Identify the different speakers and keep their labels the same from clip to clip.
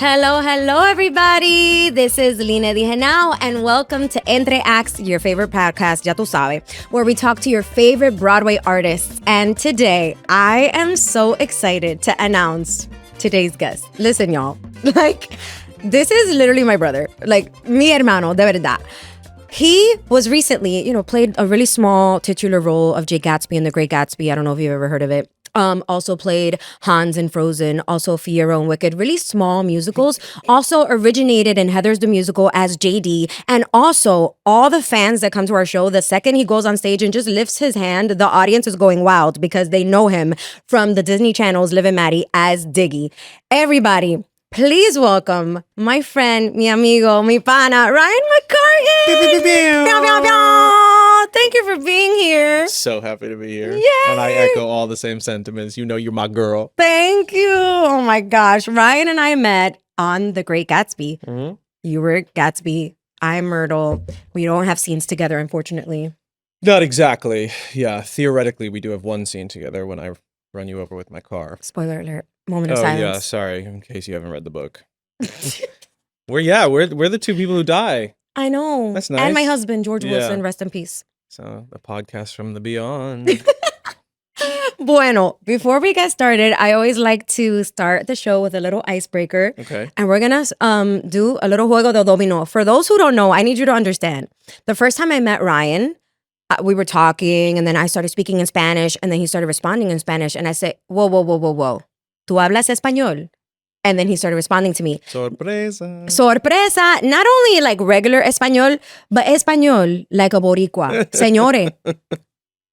Speaker 1: Hello, everybody. This is Linedy Genao, and welcome to Entre Acts, your favorite podcast, ya tu sabe, where we talk to your favorite Broadway artists. And today, I am so excited to announce today's guest. Listen, y'all, this is literally my brother, mi hermano, de verdad. He was recently, played a really small titular role of Jay Gatsby in The Great Gatsby. I don't know if you've ever heard of it. Also played Hans in Frozen, also Fiyero and Wicked, really small musicals. Also originated in Heathers the Musical as JD. And also all the fans that come to our show, the second he goes on stage and just lifts his hand, the audience is going wild because they know him from the Disney Channel's Liv and Maddie as Diggy. Everybody, please welcome my friend, mi amigo, mi pana, Ryan McCartan. Thank you for being here.
Speaker 2: So happy to be here.
Speaker 1: Yay!
Speaker 2: And I echo all the same sentiments. You know you're my girl.
Speaker 1: Thank you. Oh my gosh. Ryan and I met on The Great Gatsby. Mm-hmm. You were Gatsby. I'm Myrtle. We don't have scenes together, unfortunately.
Speaker 2: Not exactly. Yeah, theoretically, we do have one scene together when I run you over with my car.
Speaker 1: Spoiler alert. Moment of silence.
Speaker 2: Oh, yeah. Sorry, in case you haven't read the book. We're the two people who die.
Speaker 1: I know.
Speaker 2: That's nice.
Speaker 1: And my husband, George Wilson, rest in peace.
Speaker 2: So, the podcast from the beyond.
Speaker 1: Bueno, before we get started, I always like to start the show with a little icebreaker.
Speaker 2: Okay.
Speaker 1: And we're going to do a little juego de domino. For those who don't know, I need you to understand. The first time I met Ryan, we were talking, and then I started speaking in Spanish, and then he started responding in Spanish, and I said, whoa. ¿Tú hablas español? And then he started responding to me.
Speaker 2: Sorpresa.
Speaker 1: Sorpresa. Not only like regular español, but español like a boricua. Señores,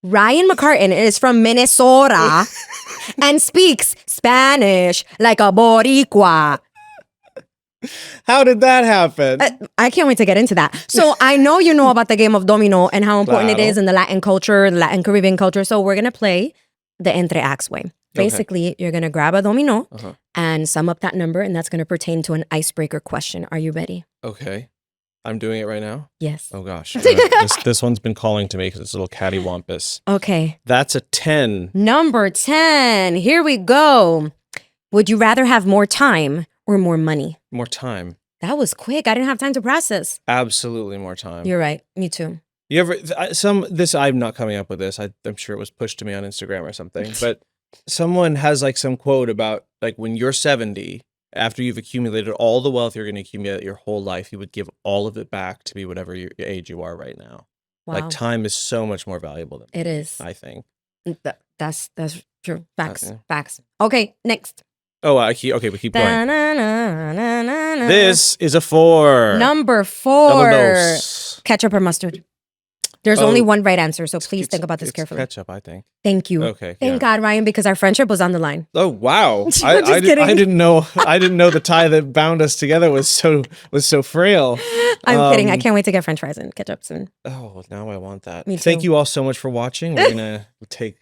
Speaker 1: Ryan McCartan is from Minnesota and speaks Spanish like a boricua.
Speaker 2: How did that happen?
Speaker 1: I can't wait to get into that. So I know you know about the game of domino and how important it is in the Latin culture, the Latin Caribbean culture. So we're going to play the Entre Acts way. Basically, You're going to grab a domino and sum up that number, and that's going to pertain to an icebreaker question. Are you ready?
Speaker 2: Okay. I'm doing it right now?
Speaker 1: Yes.
Speaker 2: Oh, gosh. This one's been calling to me because it's a little cattywampus.
Speaker 1: Okay.
Speaker 2: That's a 10.
Speaker 1: Number 10. Here we go. Would you rather have more time or more money?
Speaker 2: More time.
Speaker 1: That was quick. I didn't have time to process.
Speaker 2: Absolutely more time.
Speaker 1: You're right. Me too.
Speaker 2: You ever, I'm not coming up with this. I'm sure it was pushed to me on Instagram or something, but someone has like some quote about like when you're 70, after you've accumulated all the wealth you're going to accumulate your whole life, you would give all of it back to be whatever your age you are right now.
Speaker 1: Wow.
Speaker 2: Like time is so much more valuable than
Speaker 1: it is.
Speaker 2: I think.
Speaker 1: That's true. Facts. Okay, next.
Speaker 2: Oh, we keep going. This is a 4.
Speaker 1: Number 4.
Speaker 2: Dominoes.
Speaker 1: Ketchup or mustard? There's only one right answer, so please think about this carefully.
Speaker 2: Ketchup, I think.
Speaker 1: Thank you.
Speaker 2: Okay.
Speaker 1: Thank God, Ryan, because our friendship was on the line.
Speaker 2: Oh wow!
Speaker 1: I
Speaker 2: didn't know the tie that bound us together was so frail.
Speaker 1: I'm kidding. I can't wait to get French fries and ketchup soon.
Speaker 2: Oh, now I want that.
Speaker 1: Me too.
Speaker 2: Thank you all so much for watching. We're gonna take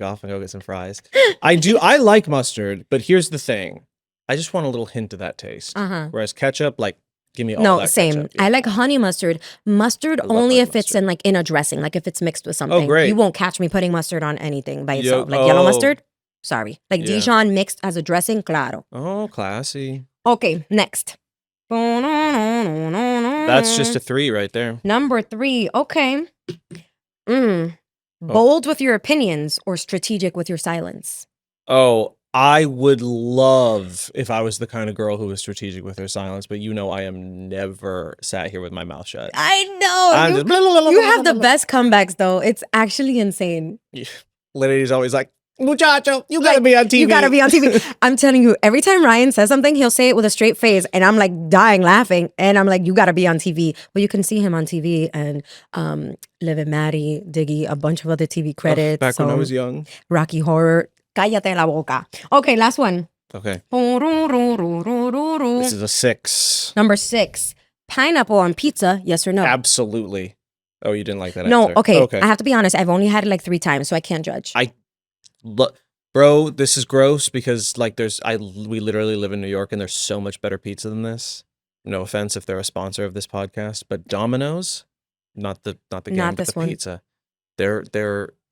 Speaker 2: off and go get some fries. I like mustard, but here's the thing. I just want a little hint of that taste. Whereas ketchup, like. Give me all that. No,
Speaker 1: same.
Speaker 2: Ketchup, yeah.
Speaker 1: I like honey mustard. Mustard only if it's in a dressing, like if it's mixed with something.
Speaker 2: Oh, great.
Speaker 1: You won't catch me putting mustard on anything by itself. Yellow mustard? Sorry. Dijon mixed as a dressing, claro.
Speaker 2: Oh, classy.
Speaker 1: Okay, next.
Speaker 2: That's just a 3 right there.
Speaker 1: Number 3. Okay. Bold with your opinions or strategic with your silence?
Speaker 2: Oh, I would love if I was the kind of girl who was strategic with her silence, but I am never sat here with my mouth shut.
Speaker 1: I know. You have the best comebacks, though. It's actually insane.
Speaker 2: Linedy's always like, muchacho, you gotta be on TV.
Speaker 1: You gotta be on TV. I'm telling you, every time Ryan says something, he'll say it with a straight face, and I'm like dying laughing, and I'm like, you gotta be on TV. Well, you can see him on TV, and Liv and Maddie, Diggy, a bunch of other TV credits.
Speaker 2: Back when I was young.
Speaker 1: Rocky Horror. Cállate la boca. Okay, last one.
Speaker 2: Okay. This is a 6.
Speaker 1: Number 6. Pineapple on pizza, yes or no?
Speaker 2: Absolutely. Oh, you didn't like that
Speaker 1: No,
Speaker 2: answer.
Speaker 1: okay. I have to be honest. I've only had it like 3 times, so I can't judge.
Speaker 2: Bro, this is gross because we literally live in New York and there's so much better pizza than this. No offense if they're a sponsor of this podcast, but Dominoes, not the game, but the pizza. They're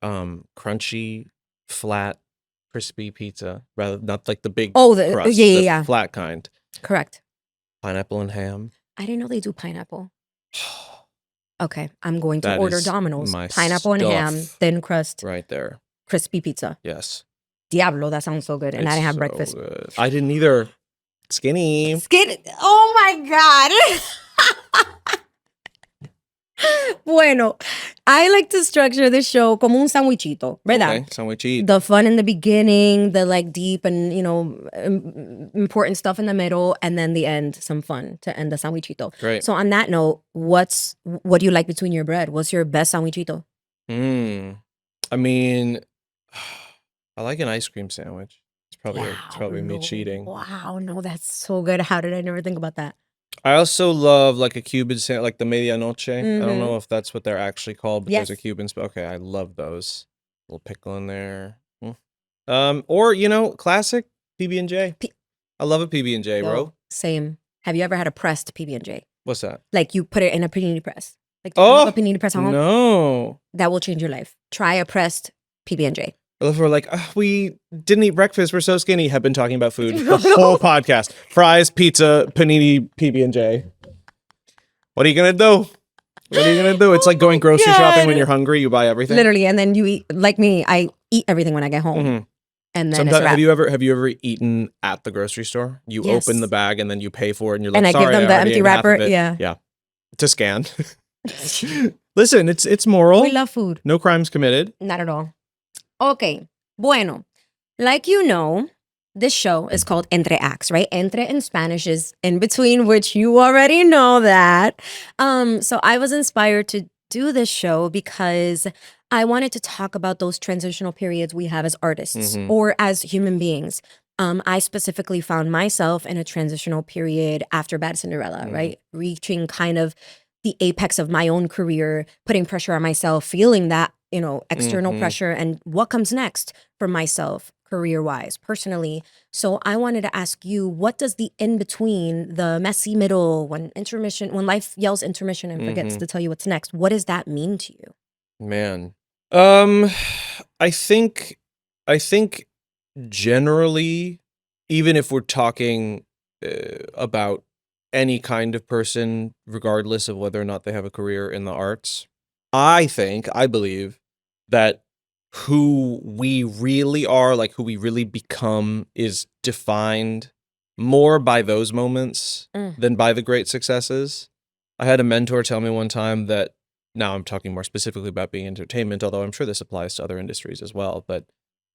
Speaker 2: crunchy, flat, crispy pizza, rather not like the big crust, the flat kind.
Speaker 1: Correct.
Speaker 2: Pineapple and ham.
Speaker 1: I didn't know they do pineapple. Okay, I'm going to
Speaker 2: That
Speaker 1: order
Speaker 2: is
Speaker 1: Domino's.
Speaker 2: my
Speaker 1: Pineapple and ham,
Speaker 2: stuff.
Speaker 1: thin crust,
Speaker 2: Right there.
Speaker 1: crispy pizza.
Speaker 2: Yes.
Speaker 1: Diablo, that sounds so good. And I didn't have
Speaker 2: so
Speaker 1: breakfast.
Speaker 2: Good. I didn't either. Skinny.
Speaker 1: Oh my God. Bueno, I like to structure the show como un sándwichito, ¿verdad?
Speaker 2: Okay, sándwichito.
Speaker 1: The fun in the beginning, the like deep and, important stuff in the middle, and then the end, some fun to end the sándwichito.
Speaker 2: Great.
Speaker 1: So on that note, what do you like between your bread? What's your best sándwichito?
Speaker 2: I mean, I like an ice cream sandwich. It's probably me cheating.
Speaker 1: Wow, no, that's so good. How did I never think about that?
Speaker 2: I also love like a Cuban sandwich, like the medianoche. I don't
Speaker 1: Mhm.
Speaker 2: know if that's what they're actually called, but there's a
Speaker 1: Yes.
Speaker 2: Cuban. Okay, I love those. Little pickle in there. Or classic PB&J. I love a PB&J, bro.
Speaker 1: Same. Have you ever had a pressed PB&J?
Speaker 2: What's that?
Speaker 1: Like you put it in a panini press. Like do you have a
Speaker 2: Oh,
Speaker 1: panini press at home?
Speaker 2: no.
Speaker 1: That will change your life. Try a pressed PB&J.
Speaker 2: I love we're like, we didn't eat breakfast. We're so skinny. Have been talking about food the whole podcast. Fries, pizza, panini, PB&J. What are you going to do? What are you going to do? It's like going grocery shopping when you're hungry. You buy everything.
Speaker 1: Literally. And then you eat, like me, I eat everything when I get home.
Speaker 2: Mhm.
Speaker 1: And then
Speaker 2: Sometimes,
Speaker 1: it's a wrap.
Speaker 2: have you ever eaten at the grocery store? You
Speaker 1: Yes.
Speaker 2: open the bag and then you pay for it and you're like,
Speaker 1: And I give
Speaker 2: sorry,
Speaker 1: them the
Speaker 2: already
Speaker 1: empty
Speaker 2: ate half of
Speaker 1: wrapper.
Speaker 2: it."
Speaker 1: Yeah.
Speaker 2: Yeah. To scan. Listen, it's moral.
Speaker 1: We love food.
Speaker 2: No crimes committed.
Speaker 1: Not at all. Okay. Bueno. Like you know, this show is called Entre Acts, right? Entre in Spanish is in between, which you already know that. So I was inspired to do this show because I wanted to talk about those transitional periods we have as artists
Speaker 2: Mhm.
Speaker 1: or as human beings. I specifically found myself in a transitional period after Bad Cinderella,
Speaker 2: Mhm.
Speaker 1: right? Reaching kind of the apex of my own career, putting pressure on myself, feeling that, external
Speaker 2: Mhm.
Speaker 1: pressure and what comes next for myself, career-wise, personally. So I wanted to ask you, what does the in-between, the messy middle, when life yells intermission and forgets
Speaker 2: Mhm.
Speaker 1: to tell you what's next, what does that mean to you?
Speaker 2: Man. I think generally, even if we're talking about any kind of person, regardless of whether or not they have a career in the arts, I believe that who we really are, like who we really become, is defined more by those moments
Speaker 1: Mm.
Speaker 2: than by the great successes. I had a mentor tell me one time that, now I'm talking more specifically about being entertainment, although I'm sure this applies to other industries as well, but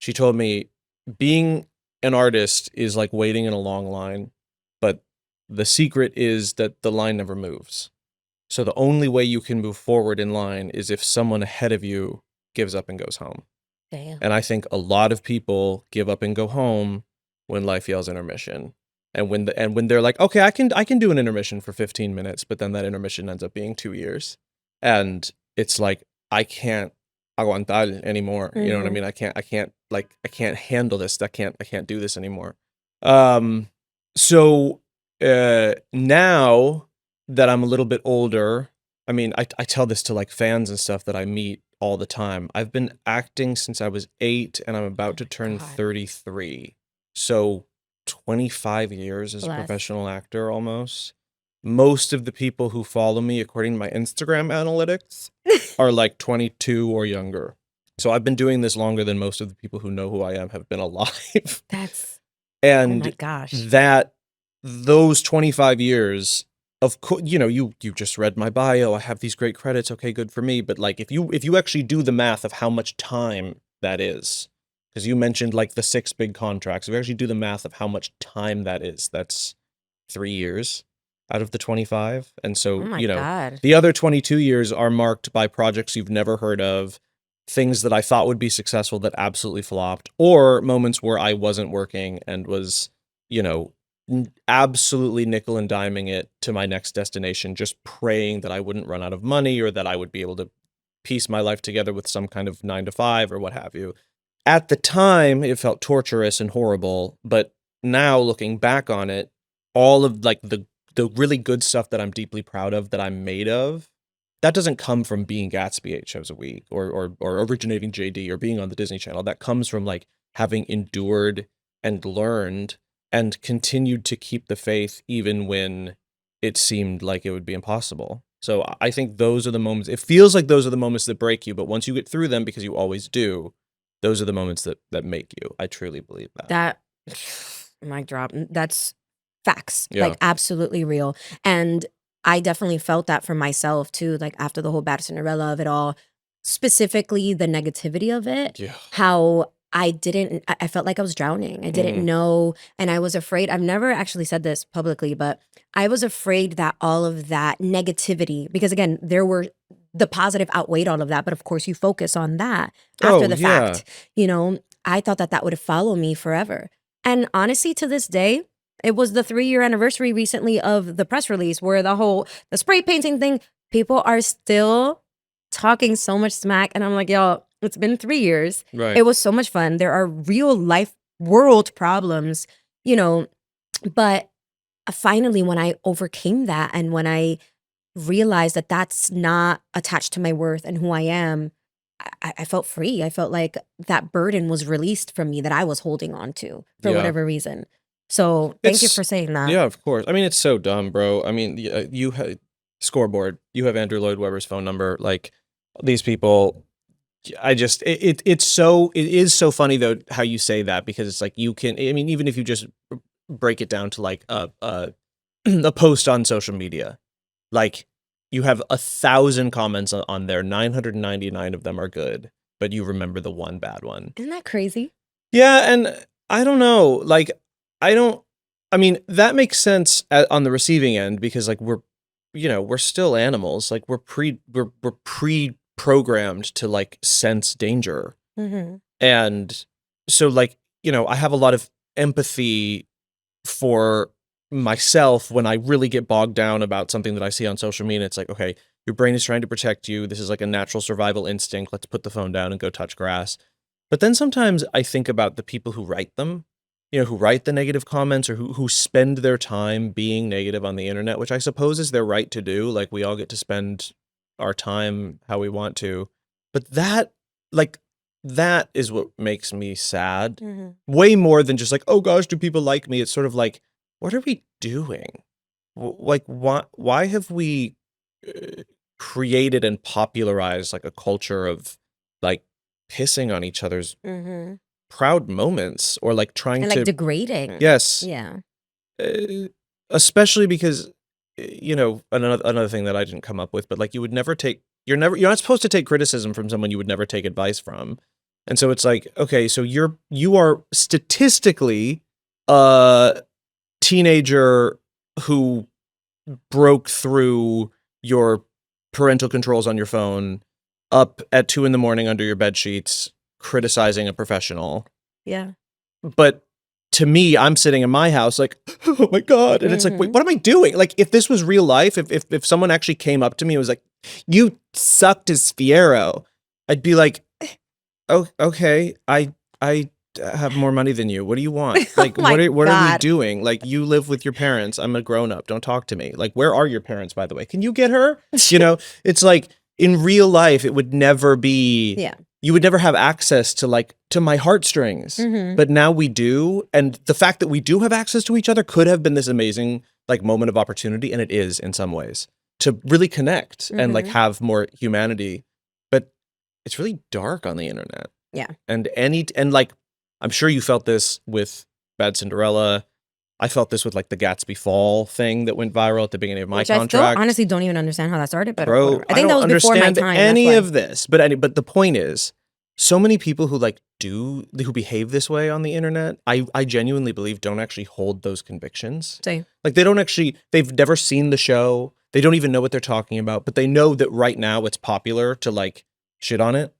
Speaker 2: she told me being an artist is like waiting in a long line, but the secret is that the line never moves. So the only way you can move forward in line is if someone ahead of you gives up and goes home.
Speaker 1: Damn.
Speaker 2: And I think a lot of people give up and go home when life yells intermission. And when they're like, okay, I can do an intermission for 15 minutes, but then that intermission ends up being 2 years. And it's like, I can't aguantar anymore. You know what I
Speaker 1: Mhm.
Speaker 2: mean? I can't handle this. I can't do this anymore. So now that I'm a little bit older, I mean, I tell this to like fans and stuff that I meet all the time. I've been acting since I was 8 and I'm about to turn
Speaker 1: God.
Speaker 2: 33. So 25 years as a
Speaker 1: Bless.
Speaker 2: professional actor almost. Most of the people who follow me, according to my Instagram analytics, are like 22 or younger. So I've been doing this longer than most of the people who know who I am have been alive.
Speaker 1: That's,
Speaker 2: And
Speaker 1: oh my gosh.
Speaker 2: that those 25 years, of course, you just read my bio. I have these great credits. Okay, good for me. But like, if you actually do the math of how much time that is, because you mentioned like the 6 big contracts, if we actually do the math of how much time that is, that's 3 years out of the 25. And so,
Speaker 1: Oh my God.
Speaker 2: the other 22 years are marked by projects you've never heard of, things that I thought would be successful that absolutely flopped, or moments where I wasn't working and was, absolutely nickel and diming it to my next destination, just praying that I wouldn't run out of money or that I would be able to piece my life together with some kind of 9-to-5 or what have you. At the time, it felt torturous and horrible, but now looking back on it, all of like the really good stuff that I'm deeply proud of, that I'm made of, that doesn't come from being Gatsby 8 shows a week or originating JD or being on the Disney Channel. That comes from like having endured and learned and continued to keep the faith even when it seemed like it would be impossible. So I think those are the moments, it feels like those are the moments that break you, but once you get through them, because you always do, those are the moments that make you. I truly believe that.
Speaker 1: That, mic drop. That's facts.
Speaker 2: Yeah.
Speaker 1: Like, absolutely real. And I definitely felt that for myself too, like after the whole Bad Cinderella of it all, specifically the negativity of it,
Speaker 2: Yeah.
Speaker 1: how I felt like I was drowning. I didn't know, and I was afraid. I've never actually said this publicly, but I was afraid that all of that negativity, because again, the positive outweighed all of that, but of course you focus on that after the fact. You know, I thought that would follow me forever. And honestly, to this day, it was the 3-year anniversary recently of the press release where the spray painting thing, people are still talking so much smack. And I'm like, yo, it's been 3 years.
Speaker 2: Right.
Speaker 1: It was so much fun. There are real life world problems, you know, but finally when I overcame that and when I realized that that's not attached to my worth and who I am, I felt free. I felt like that burden was released from me that I was holding on to for whatever reason. So thank you for saying that.
Speaker 2: Yeah, of course. I mean, it's so dumb, bro. I mean, you have Scoreboard. You have Andrew Lloyd Webber's phone number. Like, these people, I just it is so funny though how you say that, because it's like you can. I mean, even if you just break it down to like a post on social media, like you have 1,000 comments on there. 999 of them are good, but you remember the one bad one.
Speaker 1: Isn't that crazy?
Speaker 2: Yeah, and I don't know. Like, I mean, that makes sense on the receiving end, because like we're still animals. Like we're pre-programmed to like sense danger. And so like, I have a lot of empathy for myself when I really get bogged down about something that I see on social media. It's like, okay, your brain is trying to protect you. This is like a natural survival instinct. Let's put the phone down and go touch grass. But then sometimes I think about the people who write them, who write the negative comments, or who spend their time being negative on the internet, which I suppose is their right to do. Like, we all get to spend our time how we want to. But that is what makes me sad. Way more than just like, oh gosh, do people like me? It's sort of like, what are we doing? Like, why have we created and popularized like a culture of like pissing on each other's proud moments, or like trying
Speaker 1: and
Speaker 2: to
Speaker 1: degrading?
Speaker 2: Yes.
Speaker 1: Yeah.
Speaker 2: Especially because another thing that I didn't come up with, but like, you're not supposed to take criticism from someone you would never take advice from. And so it's like, okay, so you are statistically a teenager who broke through your parental controls on your phone up at 2 a.m. under your bed sheets criticizing a professional.
Speaker 1: Yeah.
Speaker 2: But to me, I'm sitting in my house like, oh my God. And it's like, wait, what am I doing? Like, if this was real life, if someone actually came up to me and was like, you sucked as Fiero, I'd be like, oh, okay, I have more money than you. What do you want? Like, what are we doing? Like, you live with your parents. I'm a grown up. Don't talk to me. Like, where are your parents, by the way? Can you get her? It's like, in real life, it would never be.
Speaker 1: Yeah.
Speaker 2: You would never have access to my heartstrings, but now we do. And the fact that we do have access to each other could have been this amazing like moment of opportunity. And it is in some ways to really connect and like have more humanity, but it's really dark on the internet.
Speaker 1: Yeah.
Speaker 2: And like, I'm sure you felt this with Bad Cinderella. I felt this with like the Gatsby Fall thing that went viral at the beginning of my contract.
Speaker 1: I still honestly don't even understand how that started, but
Speaker 2: bro,
Speaker 1: I think that was before my time.
Speaker 2: Any of this, but the point is, so many people who who behave this way on the internet, I genuinely believe don't actually hold those convictions.
Speaker 1: Same.
Speaker 2: Like, they've never seen the show. They don't even know what they're talking about, but they know that right now it's popular to like shit on it.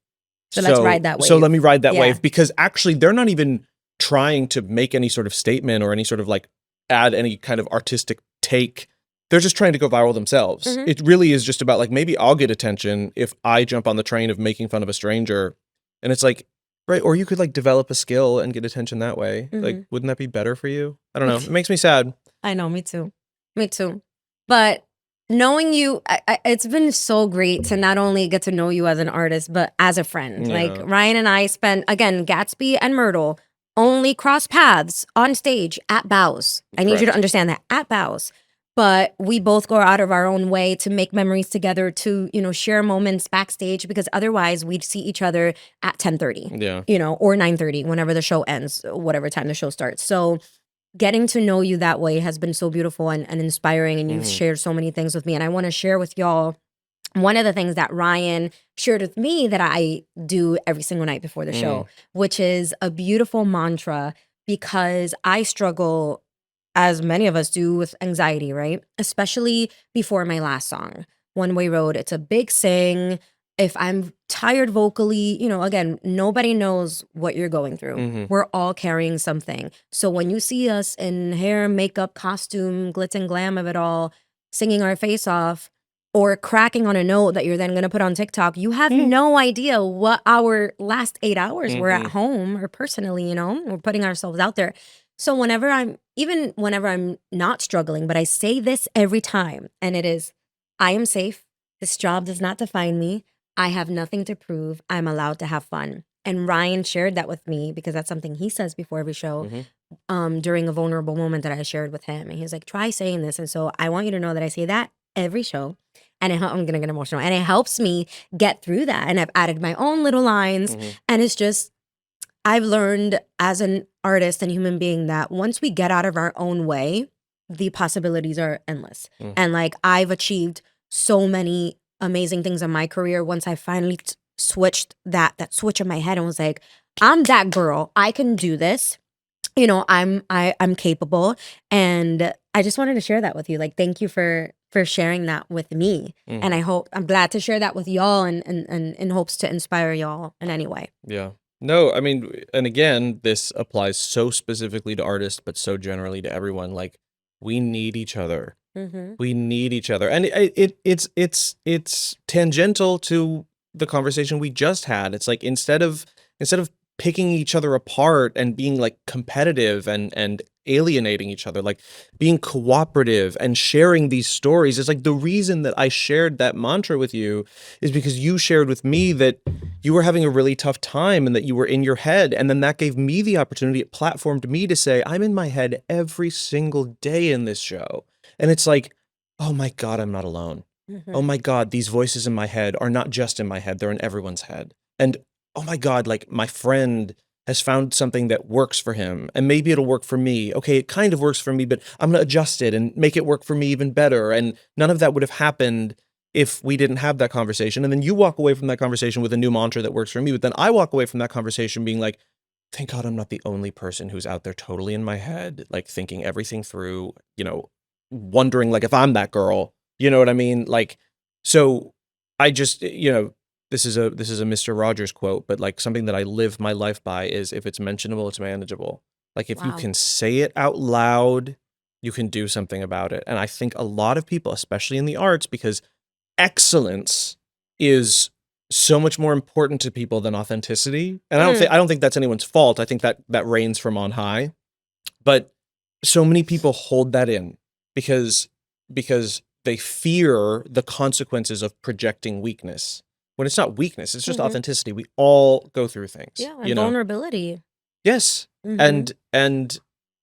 Speaker 1: So let's ride that wave.
Speaker 2: So let me ride that wave, because actually they're not even trying to make any sort of statement or any sort of like add any kind of artistic take. They're just trying to go viral themselves. It really is just about like, maybe I'll get attention if I jump on the train of making fun of a stranger. And it's like, right, or you could like develop a skill and get attention that way. Like, wouldn't that be better for you? I don't know. It makes me sad.
Speaker 1: I know, me too. Me too. But knowing you, it's been so great to not only get to know you as an artist, but as a friend.
Speaker 2: Yeah.
Speaker 1: Like, Ryan and I spent, again, Gatsby and Myrtle, only cross paths on stage at bows. I need you to
Speaker 2: Correct.
Speaker 1: understand that, at bows. But we both go out of our own way to make memories together, to, share moments backstage, because otherwise we'd see each other at 10:30,
Speaker 2: Yeah.
Speaker 1: or 9:30, whenever the show ends, whatever time the show starts. So getting to know you that way has been so beautiful and inspiring, and you've shared so many things with me. And I want to share with y'all one of the things that Ryan shared with me that I do every single night before the show, which is a beautiful mantra, because I struggle, as many of us do, with anxiety, right? Especially before my last song, One Way Road. It's a big sing. If I'm tired vocally, again, nobody knows what you're going through. We're all carrying something. So when you see us in hair, makeup, costume, glitz and glam of it all, singing our face off, or cracking on a note that you're then going to put on TikTok, you have no idea what our last 8 hours were at home or personally, we're putting ourselves out there. So whenever I'm not struggling, but I say this every time, and it is, I am safe. This job does not define me. I have nothing to prove. I'm allowed to have fun. And Ryan shared that with me, because that's something he says before every show, during a vulnerable moment that I shared with him. And he was like, try saying this. And so I want you to know that I say that every show. And I'm going to get emotional. And it helps me get through that. And I've added my own little lines. And it's just, I've learned as an artist and human being that once we get out of our own way, the possibilities are endless. And like, I've achieved so many amazing things in my career once I finally switched that switch in my head and was like, I'm that girl. I can do this. I'm capable. And I just wanted to share that with you. Like, thank you for sharing that with me. And I'm glad to share that with y'all, and in hopes to inspire y'all in any way.
Speaker 2: Yeah. No, I mean, and again, this applies so specifically to artists, but so generally to everyone. Like, we need each other. We need each other. And it's tangential to the conversation we just had. It's like, instead of picking each other apart and being like competitive and alienating each other, like being cooperative and sharing these stories. It's like, the reason that I shared that mantra with you is because you shared with me that you were having a really tough time and that you were in your head. And then that gave me the opportunity, it platformed me to say, I'm in my head every single day in this show. And it's like, oh my God, I'm not alone. Oh my God, these voices in my head are not just in my head, they're in everyone's head. And oh my God, like, my friend has found something that works for him, and maybe it'll work for me. Okay, it kind of works for me, but I'm going to adjust it and make it work for me even better. And none of that would have happened if we didn't have that conversation. And then you walk away from that conversation with a new mantra that works for me. But then I walk away from that conversation being like, thank God I'm not the only person who's out there totally in my head, like thinking everything through, wondering like if I'm that girl, you know what I mean? Like, so I just, this is a Mr. Rogers quote, but like, something that I live my life by is, if it's mentionable, it's manageable. Like, if you can say it out loud, you can do something about it. And I think a lot of people, especially in the arts, because excellence is so much more important to people than authenticity. And I don't think that's anyone's fault. I think that reigns from on high. But so many people hold that in because they fear the consequences of projecting weakness. When it's not weakness, it's just authenticity. We all go through things.
Speaker 1: Yeah, and vulnerability.
Speaker 2: Yes. And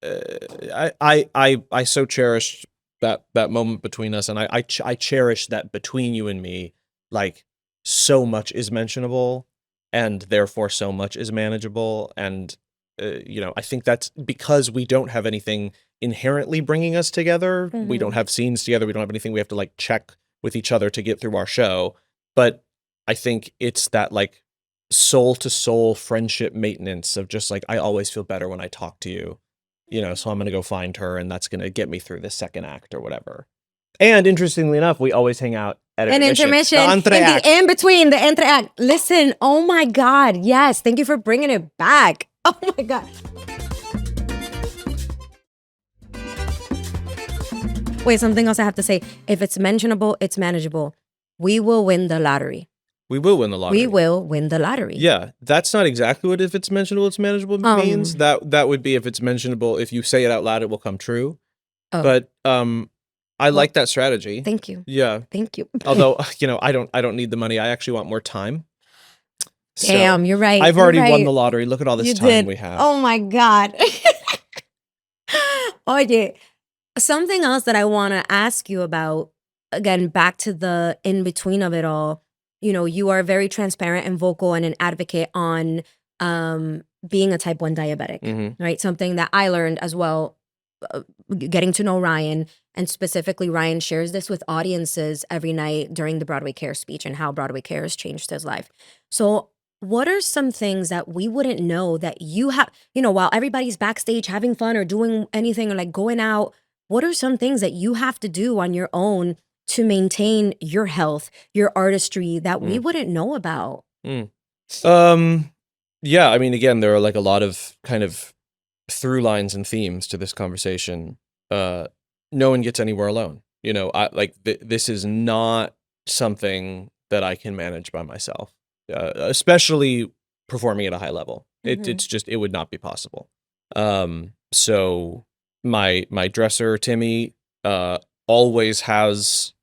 Speaker 2: I so cherished that moment between us, and I cherish that between you and me, like, so much is mentionable, and therefore so much is manageable. And I think that's because we don't have anything inherently bringing us together. We don't have scenes together. We don't have anything we have to like check with each other to get through our show. But I think it's that like soul to soul friendship maintenance of just like, I always feel better when I talk to you, so I'm going to go find her, and that's going to get me through the second act or whatever. And interestingly enough, we always hang out at an intermission.
Speaker 1: The in-between, the Entre Act. Listen, oh my God, yes. Thank you for bringing it back. Oh my God. Wait, something else I have to say. If it's mentionable, it's manageable. We will win the lottery.
Speaker 2: We will win the lottery.
Speaker 1: We will win the lottery.
Speaker 2: Yeah, that's not exactly what if it's mentionable, it's manageable means. That would be if it's mentionable, if you say it out loud, it will come true. But I like that strategy.
Speaker 1: Thank you.
Speaker 2: Yeah.
Speaker 1: Thank you.
Speaker 2: Although, I don't need the money. I actually want more time.
Speaker 1: Damn, you're right.
Speaker 2: I've
Speaker 1: you're
Speaker 2: already
Speaker 1: right.
Speaker 2: won the lottery. Look at all this
Speaker 1: You
Speaker 2: time
Speaker 1: did.
Speaker 2: we have.
Speaker 1: Oh my God. Oye, something else that I want to ask you about, again, back to the in between of it all. You know, you are very transparent and vocal and an advocate on being a type 1 diabetic,
Speaker 2: Mhm.
Speaker 1: right? Something that I learned as well, getting to know Ryan, and specifically Ryan shares this with audiences every night during the Broadway Care speech and how Broadway Care has changed his life. So what are some things that we wouldn't know that you have, you know, while everybody's backstage having fun or doing anything or like going out, what are some things that you have to do on your own to maintain your health, your artistry that we wouldn't know about?
Speaker 2: Yeah, I mean, again, there are like a lot of kind of through lines and themes to this conversation. No one gets anywhere alone. You know, I like this is not something that I can manage by myself, especially performing at a high level. It's just it would not be possible. So my dresser Timmy always has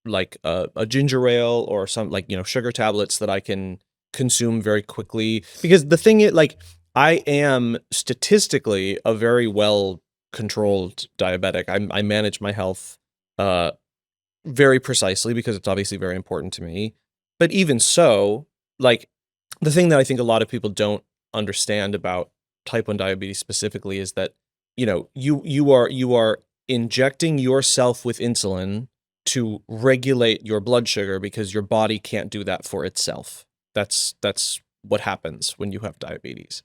Speaker 2: like a ginger ale or some like sugar tablets that I can consume very quickly, because the thing is, like, I am statistically a very well controlled diabetic. I manage my health very precisely because it's obviously very important to me. But even so, like, the thing that I think a lot of people don't understand about type 1 diabetes specifically is that, you are injecting yourself with insulin to regulate your blood sugar because your body can't do that for itself. That's what happens when you have diabetes.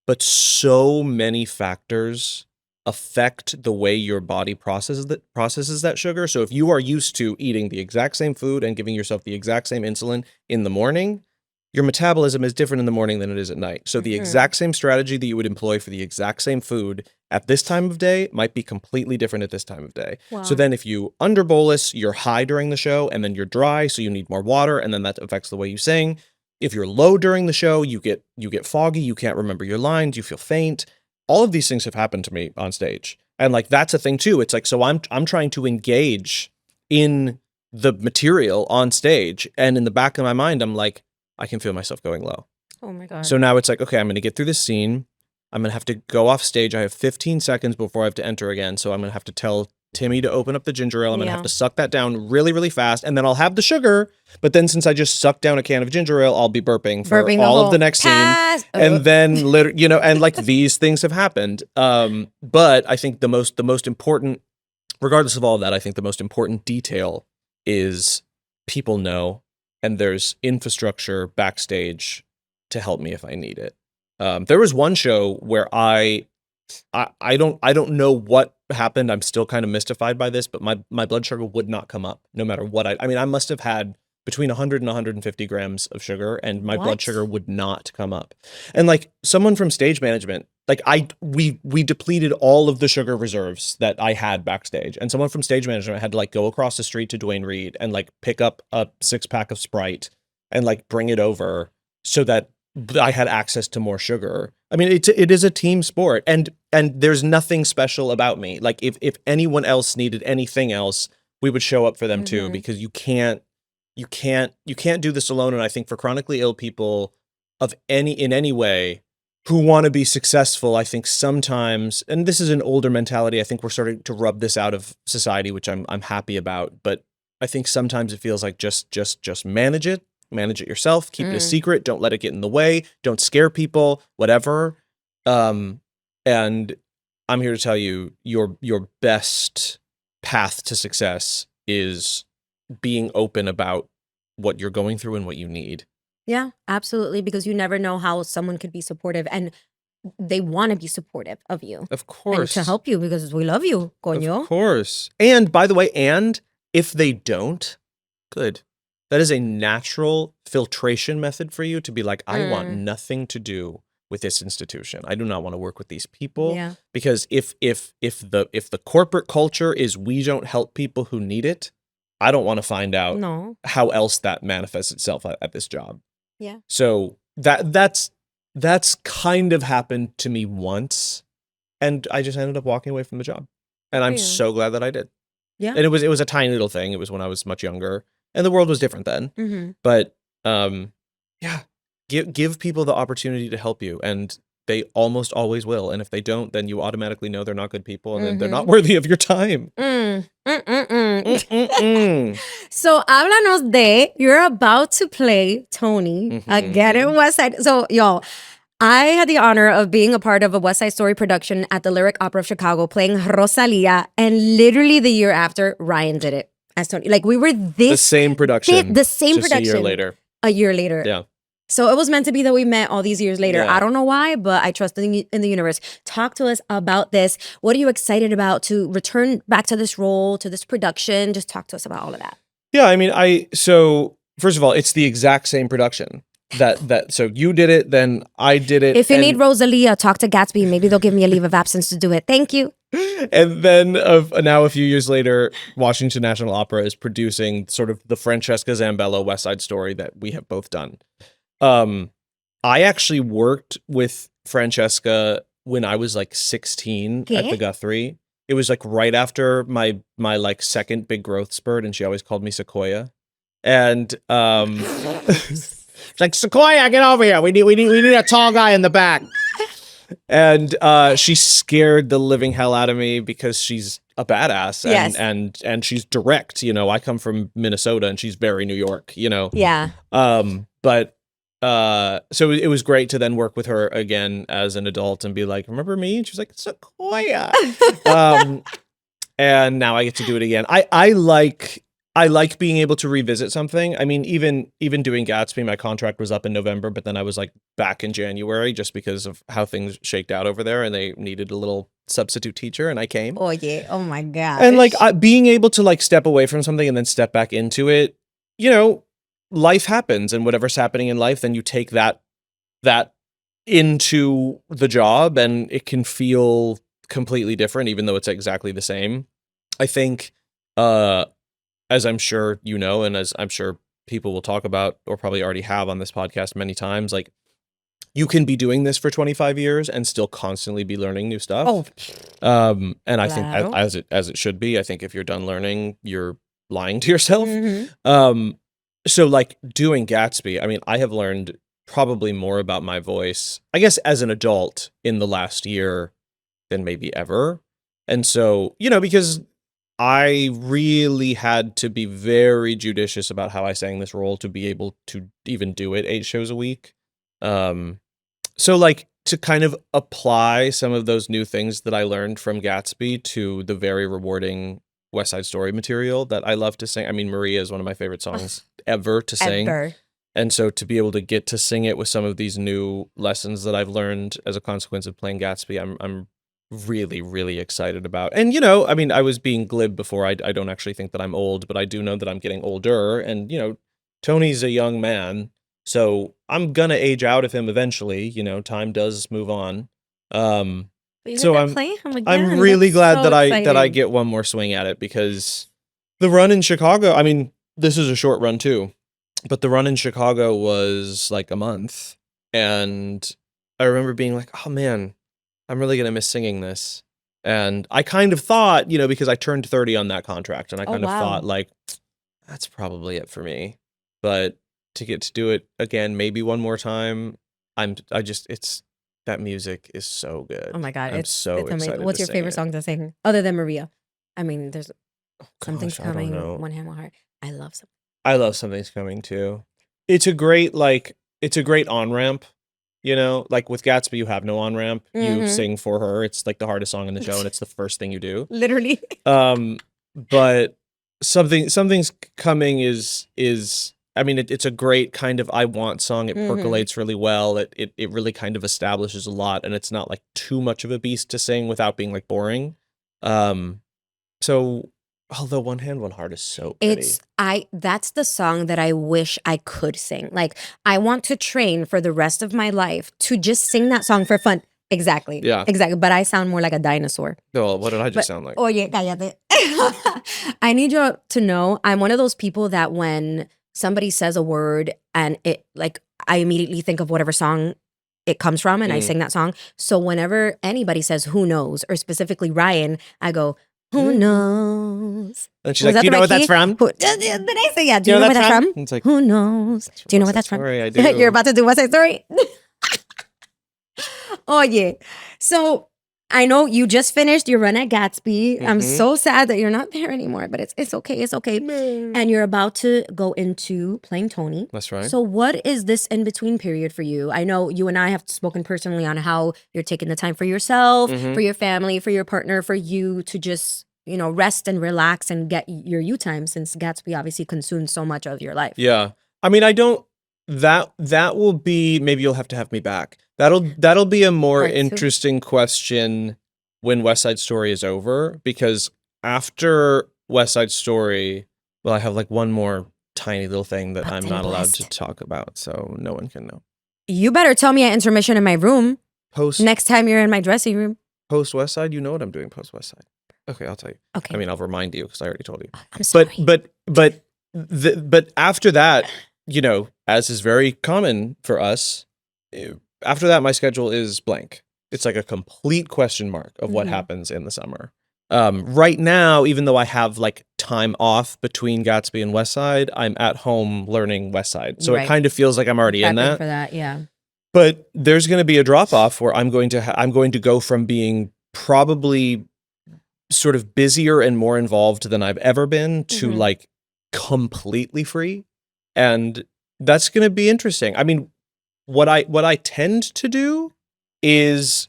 Speaker 2: But so many factors affect the way your body processes that sugar. So if you are used to eating the exact same food and giving yourself the exact same insulin in the morning, your metabolism is different in the morning than it is at night. So the exact same strategy that you would employ for the exact same food at this time of day might be completely different at this time of day.
Speaker 1: Wow.
Speaker 2: So then if you under bolus, you're high during the show, and then you're dry, so you need more water, and then that affects the way you sing. If you're low during the show, you get foggy, you can't remember your lines, you feel faint. All of these things have happened to me on stage. And like that's a thing too. It's like, so I'm trying to engage in the material on stage, and in the back of my mind I'm like, I can feel myself going low.
Speaker 1: Oh my God.
Speaker 2: So now it's like, okay, I'm going to get through this scene. I'm going to have to go off stage. I have 15 seconds before I have to enter again. So I'm going to have to tell Timmy to open up the ginger ale. I'm going to have to suck that down really, really fast. And then I'll have the sugar. But then since I just sucked down a can of ginger ale, I'll be burping for all of the next scene. And then, and like these things have happened. But I think the most important, regardless of all of that, I think the most important detail is people know, and there's infrastructure backstage to help me if I need it. There was one show where I don't know what happened. I'm still kind of mystified by this, but my blood sugar would not come up no matter what. I mean, I must have had between 100 and 150 grams of sugar, and my blood sugar would not come up. And like someone from stage management, like we depleted all of the sugar reserves that I had backstage, and someone from stage management had to like go across the street to Duane Reade and like pick up a 6-pack of Sprite and like bring it over so that I had access to more sugar. I mean, it is a team sport, and there's nothing special about me. Like if anyone else needed anything else, we would show up for them too, because you can't do this alone. And I think for chronically ill people in any way who want to be successful, I think sometimes, and this is an older mentality, I think we're starting to rub this out of society, which I'm happy about, but I think sometimes it feels like just manage it yourself, keep it a secret, don't let it get in the way, don't scare people, whatever. And I'm here to tell you, your best path to success is being open about what you're going through and what you need.
Speaker 1: Yeah, absolutely. Because you never know how someone could be supportive, and they want to be supportive of you.
Speaker 2: Of course.
Speaker 1: And to help you because we love you, coño.
Speaker 2: Of course. And by the way, and if they don't, good. That is a natural filtration method for you to be like, I want nothing to do with this institution. I do not want to work with these people.
Speaker 1: Yeah.
Speaker 2: Because if the corporate culture is we don't help people who need it, I don't want to find out how else that manifests itself at this job.
Speaker 1: Yeah.
Speaker 2: So that's kind of happened to me once, and I just ended up walking away from the job. And I'm so glad that I did.
Speaker 1: Yeah.
Speaker 2: And it was a tiny little thing. It was when I was much younger, and the world was different then. But yeah, give people the opportunity to help you, and they almost always will. And if they don't, then you automatically know they're not good people, and then they're not worthy of your time.
Speaker 1: So, háblanos de, you're about to play Tony again in West Side. So, y'all, I had the honor of being a part of a West Side Story production at the Lyric Opera of Chicago playing Rosalia, and literally the year after, Ryan did it as Tony. Like, we were
Speaker 2: The same production.
Speaker 1: The same
Speaker 2: just
Speaker 1: production.
Speaker 2: a year later.
Speaker 1: A year later.
Speaker 2: Yeah.
Speaker 1: So it was meant to be that we met all these years later.
Speaker 2: Yeah.
Speaker 1: I don't know why, but I trust in the universe. Talk to us about this. What are you excited about to return back to this role, to this production? Just talk to us about all of that.
Speaker 2: Yeah, I mean, so first of all, it's the exact same production. So you did it, then I did it.
Speaker 1: If you need Rosalia, talk to Gatsby. Maybe they'll give me a leave of absence to do it. Thank you.
Speaker 2: And then now a few years later, Washington National Opera is producing sort of the Francesca Zambello West Side Story that we have both done. I actually worked with Francesca when I was like 16 at the Guthrie. It was like right after my like second big growth spurt, and she always called me Sequoia. And it's like, Sequoia, get over here. We need a tall guy in the back. And she scared the living hell out of me because she's a badass and she's direct. You know, I come from Minnesota and she's very New York, you know.
Speaker 1: Yeah.
Speaker 2: So it was great to then work with her again as an adult and be like, remember me? And she was like, Sequoia. And now I get to do it again. I like being able to revisit something. I mean, even doing Gatsby, my contract was up in November, but then I was like back in January just because of how things shaked out over there, and they needed a little substitute teacher, and I came.
Speaker 1: Oh yeah. Oh my God.
Speaker 2: And like being able to like step away from something and then step back into it, you know, life happens, and whatever's happening in life, then you take that into the job, and it can feel completely different, even though it's exactly the same. I think, as I'm sure you know, and as I'm sure people will talk about or probably already have on this podcast many times, like you can be doing this for 25 years and still constantly be learning new stuff. And I think as it should be. I think if you're done learning, you're lying to yourself. So like doing Gatsby, I mean, I have learned probably more about my voice, I guess, as an adult in the last year than maybe ever. And so, you know, because I really had to be very judicious about how I sang this role to be able to even do it 8 shows a week. So like to kind of apply some of those new things that I learned from Gatsby to the very rewarding West Side Story material that I love to sing. I mean, Maria is one of my favorite songs ever to sing. And so to be able to get to sing it with some of these new lessons that I've learned as a consequence of playing Gatsby, I'm really, really excited about. And, you know, I mean, I was being glib before. I don't actually think that I'm old, but I do know that I'm getting older. And, you know, Tony's a young man, so I'm going to age out of him eventually. You know, time does move on. So I'm really glad that I get one more swing at it, because the run in Chicago, I mean, this is a short run too, but the run in Chicago was like a month. And I remember being like, oh man, I'm really going to miss singing this. And I kind of thought, you know, because I turned 30 on that contract, and I kind of thought like, that's probably it for me. But to get to do it again, maybe one more time, that music is so good.
Speaker 1: Oh my God.
Speaker 2: It's so excited.
Speaker 1: Amazing. What's your favorite song to sing other than Maria? I mean, there's Something's Coming, One Hand, One Heart. I love Something's Coming too.
Speaker 2: It's a great on-ramp, you know, like with Gatsby, you have no on-ramp. You sing for her. It's like the hardest song in the show, and it's the first thing you do. Literally. But Something's Coming is I mean, it's a great kind of I want song. It percolates really well. It really kind of establishes a lot, and it's not like too much of a beast to sing without being like boring. So although One Hand, One Heart is so pretty.
Speaker 1: That's the song that I wish I could sing. Like, I want to train for the rest of my life to just sing that song for fun. Exactly. Yeah. Exactly. But I sound more like a dinosaur.
Speaker 2: Oh, what did I just sound like?
Speaker 1: Oye, cállate. I need you to know I'm one of those people that when somebody says a word and it, like, I immediately think of whatever song it comes from, and I sing that song. So whenever anybody says "Who knows," or specifically Ryan, I go, Who knows?
Speaker 2: And she's
Speaker 1: Was
Speaker 2: like,
Speaker 1: that
Speaker 2: do you
Speaker 1: the
Speaker 2: know
Speaker 1: right
Speaker 2: what that's
Speaker 1: key?
Speaker 2: from?
Speaker 1: Did I say, yeah, do you know where that's from?
Speaker 2: It's like,
Speaker 1: Who knows? Do you know what that's from?
Speaker 2: Story, I do.
Speaker 1: You're about to do West Side Story? Oh, yeah. So I know you just finished your run at Gatsby. I'm so sad that you're not there anymore, but it's okay. It's okay. And you're about to go into playing Tony.
Speaker 2: That's right.
Speaker 1: So what is this in-between period for you? I know you and I have spoken personally on how you're taking the time for yourself, for your family, for your partner, for you to just, you know, rest and relax and get your you time, since Gatsby obviously consumes so much of your life.
Speaker 2: Yeah. I mean, I don't, that will be, maybe you'll have to have me back. That'll be a more
Speaker 1: Part two.
Speaker 2: interesting question when West Side Story is over, because after West Side Story, well, I have like one more tiny little thing that I'm not allowed to talk about, so no one can know.
Speaker 1: You better tell me at intermission in my room
Speaker 2: Post
Speaker 1: next time you're in my dressing room.
Speaker 2: West Side, you know what I'm doing post West Side. Okay, I'll tell you.
Speaker 1: Okay.
Speaker 2: I mean, I'll remind you because I already told you.
Speaker 1: I'm sorry.
Speaker 2: But after that, you know, as is very common for us, after that, my schedule is blank. It's like a complete question mark of what happens in the summer. Right now, even though I have like time off between Gatsby and West Side, I'm at home learning West Side. So it kind of feels like I'm already in that.
Speaker 1: For that, yeah.
Speaker 2: But there's going to be a drop off where I'm going to go from being probably sort of busier and more involved than I've ever been to like completely free. And that's going to be interesting. I mean, what I tend to do is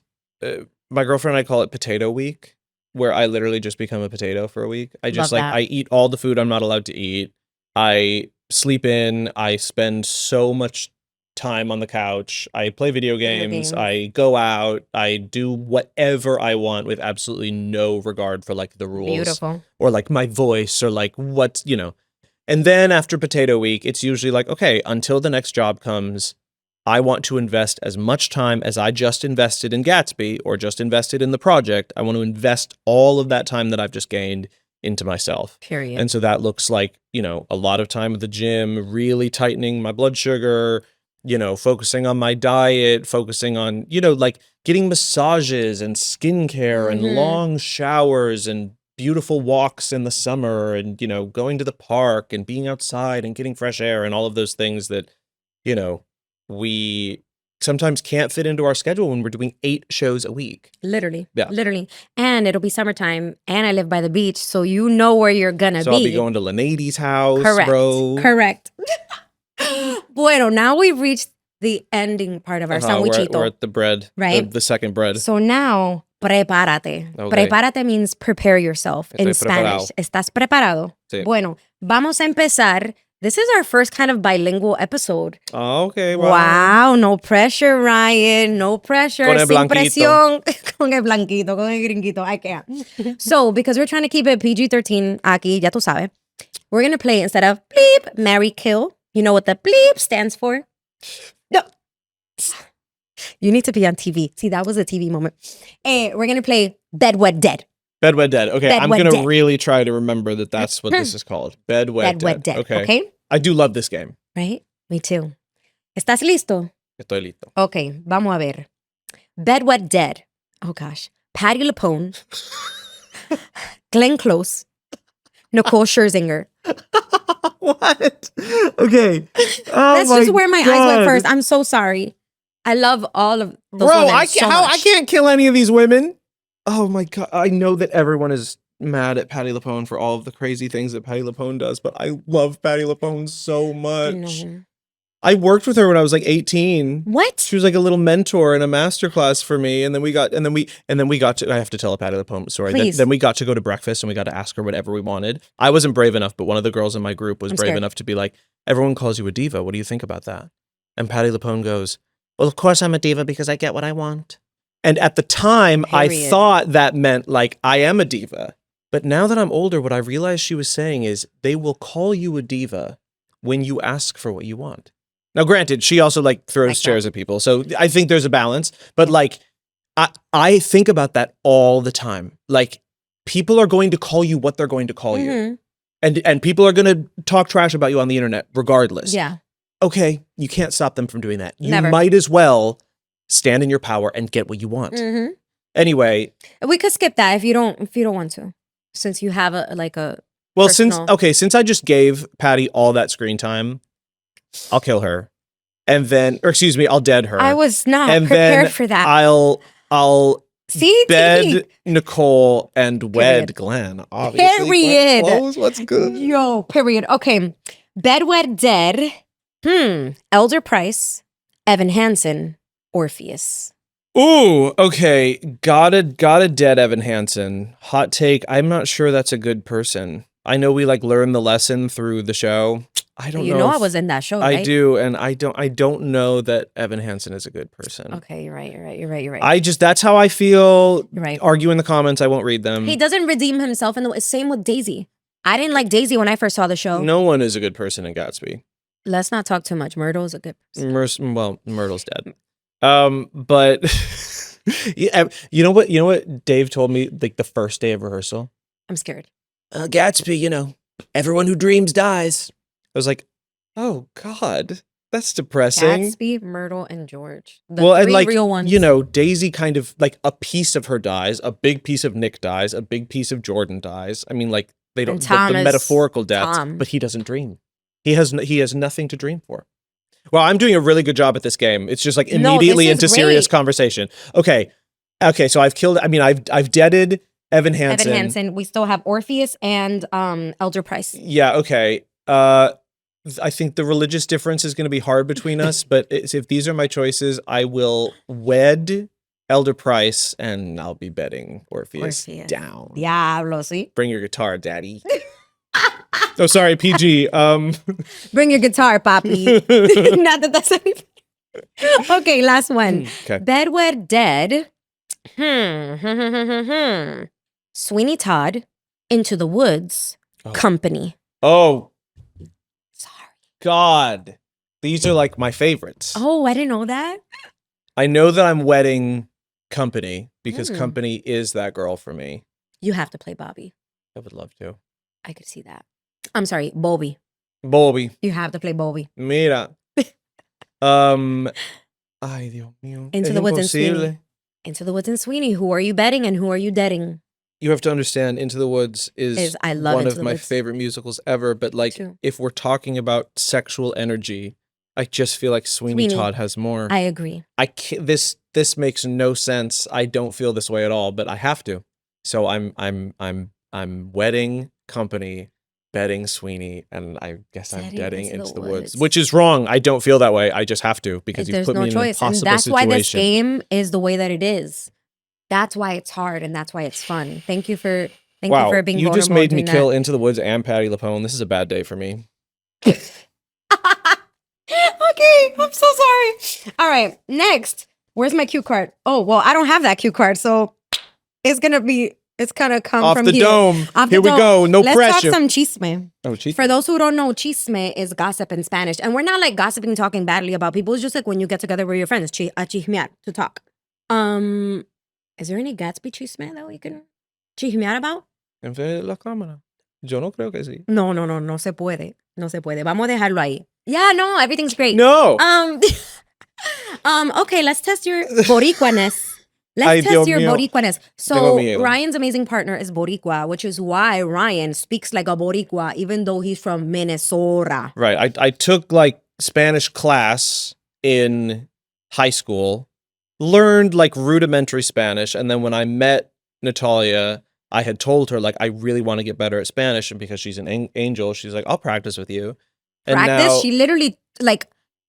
Speaker 2: my girlfriend and I call it potato week, where I literally just become a potato for a week. I just I eat all the food I'm not allowed to eat. I sleep in. I spend so much time on the couch. I play video games. I go out. I do whatever I want with absolutely no regard for like the rules.
Speaker 1: Beautiful.
Speaker 2: Or like my voice or like what's, you know. And then after potato week, it's usually like, okay, until the next job comes, I want to invest as much time as I just invested in Gatsby or just invested in the project. I want to invest all of that time that I've just gained into myself.
Speaker 1: Period.
Speaker 2: And so that looks like, you know, a lot of time at the gym, really tightening my blood sugar, you know, focusing on my diet, focusing on, you know, like getting massages and skincare and long showers and beautiful walks in the summer and, you know, going to the park and being outside and getting fresh air and all of those things that, you know, we sometimes can't fit into our schedule when we're doing 8 shows a week.
Speaker 1: Literally.
Speaker 2: Yeah.
Speaker 1: Literally. And it'll be summertime and I live by the beach, so you know where you're gonna be.
Speaker 2: So I'll be going to Linedy's house,
Speaker 1: Correct.
Speaker 2: bro.
Speaker 1: Correct. Bueno, now we've reached the ending part of our sándwichito.
Speaker 2: We're at the bread.
Speaker 1: Right?
Speaker 2: The second bread.
Speaker 1: So now, prepárate.
Speaker 2: Okay.
Speaker 1: Prepárate means prepare yourself in
Speaker 2: Estoy preparado.
Speaker 1: Spanish. ¿Estás preparado?
Speaker 2: Sí.
Speaker 1: Bueno, vamos a empezar. This is our first kind of bilingual episode.
Speaker 2: Oh, okay.
Speaker 1: Wow, no pressure, Ryan. No pressure.
Speaker 2: Con el
Speaker 1: Sin
Speaker 2: blanquito.
Speaker 1: presión. Con el blanquito, con el gringuito. I can't. So, because we're trying to keep it PG-13 aquí, ya tú sabes, we're going to play instead of bleep, marry, kill. You know what the bleep stands for? No. You need to be on TV. See, that was a TV moment. We're going to play Bed, Wed, Dead.
Speaker 2: Bed, Wed, Dead. Okay,
Speaker 1: Bed,
Speaker 2: I'm
Speaker 1: Wed,
Speaker 2: going to
Speaker 1: Dead.
Speaker 2: really try to remember that that's what this is called. Bed, Wed,
Speaker 1: Bed, Wed, Dead. Okay?
Speaker 2: I do love this game.
Speaker 1: Right? Me too. ¿Estás listo?
Speaker 2: Estoy listo.
Speaker 1: Okay, vamos a ver. Bed, Wed, Dead. Oh gosh. Patty LuPone. Glenn Close. Nicole Scherzinger.
Speaker 2: What? Okay.
Speaker 1: That's just where my eyes went first. I'm so sorry. I love all of those women
Speaker 2: I
Speaker 1: so
Speaker 2: can't,
Speaker 1: much.
Speaker 2: I can't kill any of these women. Oh my God. I know that everyone is mad at Patty LuPone for all of the crazy things that Patty LuPone does, but I love Patty LuPone so much. I worked with her when I was like 18.
Speaker 1: What?
Speaker 2: She was like a little mentor in a masterclass for me, and then we got to. I have to tell a Patty LuPone story. Then we got to go to breakfast, and we got to ask her whatever we wanted. I wasn't brave enough, but one of the girls in my group was brave enough to be like, "Everyone calls you a diva. What do you think about that?" And Patty LuPone goes, "Well, of course I'm a diva because I get what I want." And at the time, I thought that meant like I am a diva. But now that I'm older, what I realized she was saying is they will call you a diva when you ask for what you want. Now, granted, she also like throws chairs at people. So I think there's a balance. But like, I think about that all the time. Like, people are going to call you what they're going to call you. And people are going to talk trash about you on the internet regardless.
Speaker 1: Yeah.
Speaker 2: Okay, you can't stop them from doing that. You
Speaker 1: Never.
Speaker 2: might as well stand in your power and get what you want. Anyway.
Speaker 1: We could skip that if you don't want to. Since you have a
Speaker 2: Well,
Speaker 1: personal-
Speaker 2: since I just gave Patty all that screen time, I'll kill her. And then, or excuse me, I'll dead her.
Speaker 1: I was not
Speaker 2: and
Speaker 1: prepared
Speaker 2: then
Speaker 1: for that.
Speaker 2: I'll
Speaker 1: See,
Speaker 2: bed Nicole and wed
Speaker 1: Period.
Speaker 2: Glenn. Obviously,
Speaker 1: Period.
Speaker 2: Glenn Close, what's good?
Speaker 1: Yo, period. Okay. Bedwed dead. Elder Price, Evan Hansen, Orpheus.
Speaker 2: Ooh, okay. Gotta dead Evan Hansen. Hot take. I'm not sure that's a good person. I know we learned the lesson through the show. I don't know.
Speaker 1: You know I was in that show, right?
Speaker 2: I do, and I don't know that Evan Hansen is a good person.
Speaker 1: Okay, you're right.
Speaker 2: That's how I feel.
Speaker 1: You're right.
Speaker 2: Argue in the comments. I won't read them.
Speaker 1: He doesn't redeem himself in the same with Daisy. I didn't like Daisy when I first saw the show.
Speaker 2: No one is a good person in Gatsby.
Speaker 1: Let's not talk too much. Myrtle is a good person.
Speaker 2: Myrtle's dead. But yeah, you know what Dave told me the first day of rehearsal?
Speaker 1: I'm scared.
Speaker 2: Gatsby, everyone who dreams dies. I was like, oh God, that's depressing.
Speaker 1: Gatsby, Myrtle, and George. The
Speaker 2: and
Speaker 1: real ones.
Speaker 2: Daisy kind of a piece of her dies, a big piece of Nick dies, a big piece of Jordan dies. I mean, they don't
Speaker 1: Tom
Speaker 2: the
Speaker 1: is
Speaker 2: metaphorical deaths,
Speaker 1: Tom.
Speaker 2: but he doesn't dream. He has nothing to dream for. Well, I'm doing a really good job at this game. It's just immediately into serious conversation. Okay. So I've killed. I mean, I've deaded Evan Hansen.
Speaker 1: Evan Hansen. We still have Orpheus and Elder Price.
Speaker 2: Yeah. Okay. I think the religious difference is going to be hard between us, but if these are my choices, I will wed Elder Price and I'll be betting Orpheus. Down.
Speaker 1: Diablo, see?
Speaker 2: Bring your guitar, daddy. Oh, sorry, PG.
Speaker 1: Bring your guitar, Poppy. Not that that's anything. Okay, last one.
Speaker 2: Okay.
Speaker 1: Bedwed dead. Sweeney Todd, Into the Woods, Company.
Speaker 2: Oh,
Speaker 1: Sorry.
Speaker 2: God. These are my favorites.
Speaker 1: Oh, I didn't know that.
Speaker 2: I know that I'm wedding Company because Company is that girl for me.
Speaker 1: You have to play Bobby.
Speaker 2: I would love to.
Speaker 1: I could see that. I'm sorry, Bobby.
Speaker 2: Bobby.
Speaker 1: You have to play Bobby.
Speaker 2: Mira. Ay, Dios mío.
Speaker 1: Into the Woods and Sweeney. Into the Woods and Sweeney. Who are you betting and who are you deading?
Speaker 2: You have to understand, Into the Woods is
Speaker 1: I love
Speaker 2: one
Speaker 1: Into
Speaker 2: of
Speaker 1: the
Speaker 2: my
Speaker 1: Woods.
Speaker 2: favorite musicals ever. But
Speaker 1: True.
Speaker 2: if we're talking about sexual energy, I just feel like Sweeney Todd has more.
Speaker 1: I agree.
Speaker 2: I can't, this makes no sense. I don't feel this way at all, but I have to. So I'm wedding Company, betting Sweeney, and I guess I'm deading Into the Woods, which is wrong. I don't feel that way. I just have to because you've put me in an impossible situation.
Speaker 1: And that's why this game is the way that it is. That's why it's hard and that's why it's fun. Thank you for being vulnerable.
Speaker 2: You just made me kill Into the Woods and Patti LuPone. This is a bad day for me.
Speaker 1: Okay, I'm so sorry. All right, next. Where's my cue card? Oh, well, I don't have that cue card, so it's gonna come
Speaker 2: off
Speaker 1: from
Speaker 2: the
Speaker 1: here.
Speaker 2: dome.
Speaker 1: Off
Speaker 2: Here
Speaker 1: the
Speaker 2: we
Speaker 1: dome.
Speaker 2: go. No
Speaker 1: Let's
Speaker 2: pressure.
Speaker 1: talk some chisme.
Speaker 2: Oh, chisme.
Speaker 1: For those who don't know, chisme is gossip in Spanish. And we're not gossiping, talking badly about people. It's just when you get together with your friends, a chismear, to talk. Is there any Gatsby chisme that we can chismear about?
Speaker 2: En vez de la cámara. Yo no creo que sí.
Speaker 1: No se puede. No se puede. Vamos a dejarlo ahí. Yeah, no, everything's great.
Speaker 2: No.
Speaker 1: Okay, let's test your boricuaness. Let's test your boricuaness. So Ryan's amazing partner is Boricua, which is why Ryan speaks like a Boricua, even though he's from Minnesota.
Speaker 2: Right. I took Spanish class in high school, learned rudimentary Spanish, and then when I met Natalia, I had told her I really want to get better at Spanish, and because she's an angel, she's like, I'll practice with you. And
Speaker 1: practice?
Speaker 2: now,
Speaker 1: she literally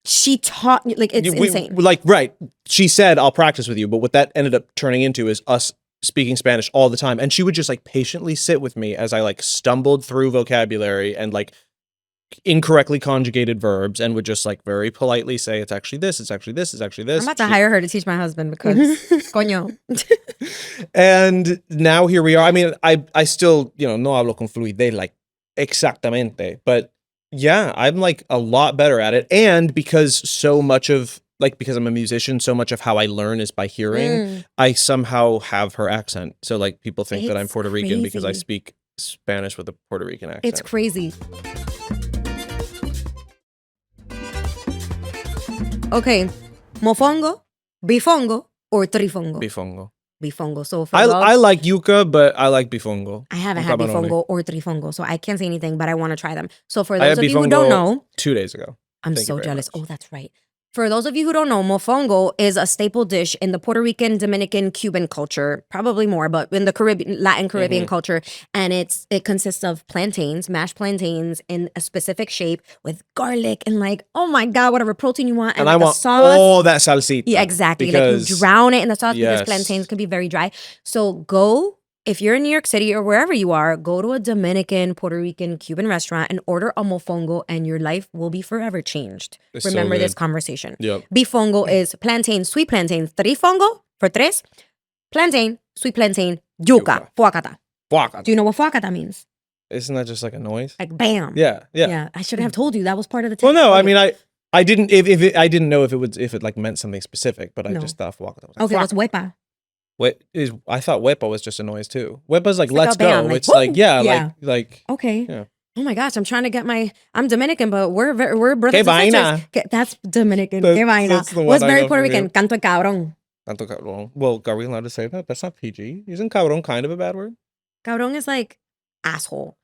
Speaker 1: she taught it's insane.
Speaker 2: Right. She said, I'll practice with you. But what that ended up turning into is us speaking Spanish all the time. And she would just patiently sit with me as I stumbled through vocabulary and incorrectly conjugated verbs and would just very politely say, it's actually this, it's actually this, it's actually this.
Speaker 1: I'm about to hire her to teach my husband because coño.
Speaker 2: And now here we are. I mean, I still, no hablo con fluidez exactamente, but yeah, I'm a lot better at it. And because so much of because I'm a musician, so much of how I learn is by hearing, I somehow have her accent. So people think that I'm Puerto Rican because I speak Spanish with a Puerto Rican accent.
Speaker 1: It's crazy. Okay, mofongo, bifongo, or trifongo?
Speaker 2: Bifongo.
Speaker 1: Bifongo. So for
Speaker 2: I like yuca, but I like bifongo.
Speaker 1: I haven't
Speaker 2: Con
Speaker 1: had
Speaker 2: camarones.
Speaker 1: bifongo or trifongo, so I can't say anything, but I want to try them. So for
Speaker 2: I
Speaker 1: those
Speaker 2: had
Speaker 1: of you who don't
Speaker 2: bifongo
Speaker 1: know,
Speaker 2: 2 days ago.
Speaker 1: I'm
Speaker 2: Thank you
Speaker 1: so
Speaker 2: very
Speaker 1: jealous.
Speaker 2: much.
Speaker 1: Oh, that's right. For those of you who don't know, mofongo is a staple dish in the Puerto Rican, Dominican, Cuban culture, probably more, but in the Caribbean, Latin Caribbean culture. And it consists of plantains, mashed plantains in a specific shape with garlic and like, oh my God, whatever protein you want.
Speaker 2: And
Speaker 1: like
Speaker 2: I want
Speaker 1: sauce.
Speaker 2: all that salsita.
Speaker 1: Yeah, exactly.
Speaker 2: Because,
Speaker 1: like you drown it in the sauce because
Speaker 2: yes.
Speaker 1: plantains can be very dry. So go, if you're in New York City or wherever you are, go to a Dominican, Puerto Rican, Cuban restaurant and order a mofongo and your life will be forever changed.
Speaker 2: It's so
Speaker 1: Remember this
Speaker 2: good.
Speaker 1: conversation.
Speaker 2: Yep.
Speaker 1: Bifongo is plantain, sweet plantain, trifongo for tres, plantain, sweet plantain, yuca, fuacata.
Speaker 2: Fuacata.
Speaker 1: Do you know what fuacata means?
Speaker 2: Isn't that just like a noise?
Speaker 1: Like bam.
Speaker 2: Yeah.
Speaker 1: Yeah, I should have told you. That was part of the
Speaker 2: Well,
Speaker 1: test.
Speaker 2: no, I mean, I didn't I didn't know if it like meant something specific, but I
Speaker 1: No.
Speaker 2: just thought fuacata was like,
Speaker 1: Okay, what's huepa?
Speaker 2: I thought huepa was just a noise too. Huepa's like
Speaker 1: It's like
Speaker 2: let's
Speaker 1: a bam,
Speaker 2: go.
Speaker 1: like,
Speaker 2: It's like
Speaker 1: woo!
Speaker 2: yeah,
Speaker 1: Yeah.
Speaker 2: like
Speaker 1: Okay.
Speaker 2: yeah.
Speaker 1: Oh my gosh, I'm trying to get I'm Dominican, but we're brothers
Speaker 2: Que
Speaker 1: and
Speaker 2: vaina.
Speaker 1: sisters. That's Dominican.
Speaker 2: That's-
Speaker 1: Que vaina.
Speaker 2: that's the one
Speaker 1: What's
Speaker 2: I
Speaker 1: very
Speaker 2: know
Speaker 1: Puerto
Speaker 2: from you.
Speaker 1: Rican? Canto el cabrón.
Speaker 2: Tanto cabrón. Well, are we allowed to say that? That's not PG. Isn't cabrón kind of a bad word?
Speaker 1: Cabrón is like asshole.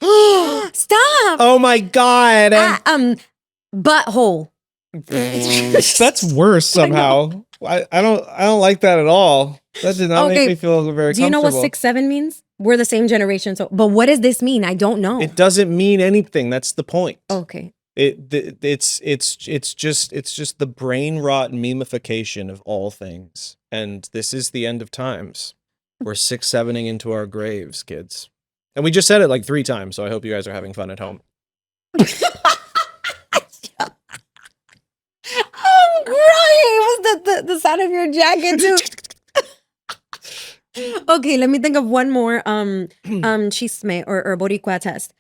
Speaker 1: Stop.
Speaker 2: Oh my god.
Speaker 1: Butthole.
Speaker 2: That's worse somehow. I don't like that at all. That did not
Speaker 1: Okay.
Speaker 2: make me feel very
Speaker 1: Do you know what
Speaker 2: comfortable.
Speaker 1: 6'7" means? We're the same generation. So, but what does this mean? I don't know.
Speaker 2: It doesn't mean anything. That's the point.
Speaker 1: Okay.
Speaker 2: It's just the brain rot memification of all things. And this is the end of times. We're 6-7ing into our graves, kids. And we just said it like 3 times, so I hope you guys are having fun at home.
Speaker 1: I'm crying. It was the sound of your jacket too. Okay, let me think of one more chisme or Boricua test.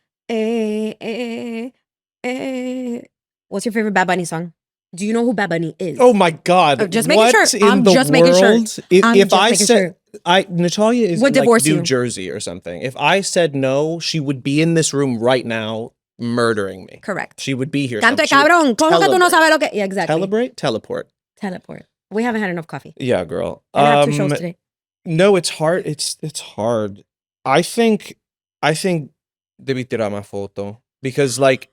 Speaker 1: What's your favorite Bad Bunny song? Do you know who Bad Bunny is?
Speaker 2: Oh my god.
Speaker 1: Just making sure.
Speaker 2: In
Speaker 1: I'm
Speaker 2: the
Speaker 1: just making sure.
Speaker 2: world? If I said
Speaker 1: sure.
Speaker 2: Natalia is
Speaker 1: Would
Speaker 2: in like
Speaker 1: divorce
Speaker 2: New
Speaker 1: you.
Speaker 2: Jersey or something. If I said no, she would be in this room right now murdering me.
Speaker 1: Correct.
Speaker 2: She would be here.
Speaker 1: Cante
Speaker 2: She would
Speaker 1: cabrón. ¿Cómo que tú no
Speaker 2: celebrate.
Speaker 1: sabes lo que? Yeah, exactly.
Speaker 2: Celebrate? Teleport.
Speaker 1: Teleport. We haven't had enough coffee.
Speaker 2: Yeah, girl.
Speaker 1: And I have 2 shows today.
Speaker 2: No, it's hard. It's hard. I think debí tirar más foto because like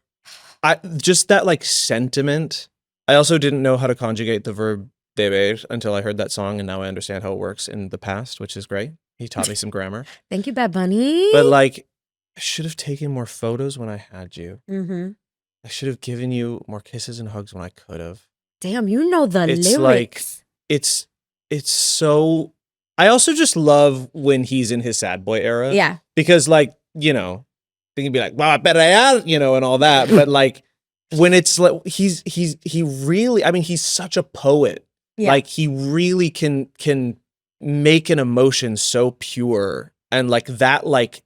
Speaker 2: I just that like sentiment. I also didn't know how to conjugate the verb deber until I heard that song, and now I understand how it works in the past, which is great. He taught me some grammar.
Speaker 1: Thank you, Bad Bunny.
Speaker 2: But like, I should have taken more photos when I had you.
Speaker 1: Mm-hmm.
Speaker 2: I should have given you more kisses and hugs when I could have.
Speaker 1: Damn, you know the
Speaker 2: It's
Speaker 1: lyrics.
Speaker 2: It's so. I also just love when he's in his sad boy era.
Speaker 1: Yeah.
Speaker 2: Because like, you know, they can be like, "Wow, perrear," you know, and all that. But like, when it's like he really, I mean, he's such a poet.
Speaker 1: Yeah.
Speaker 2: Like he really can make an emotion so pure and like that. Like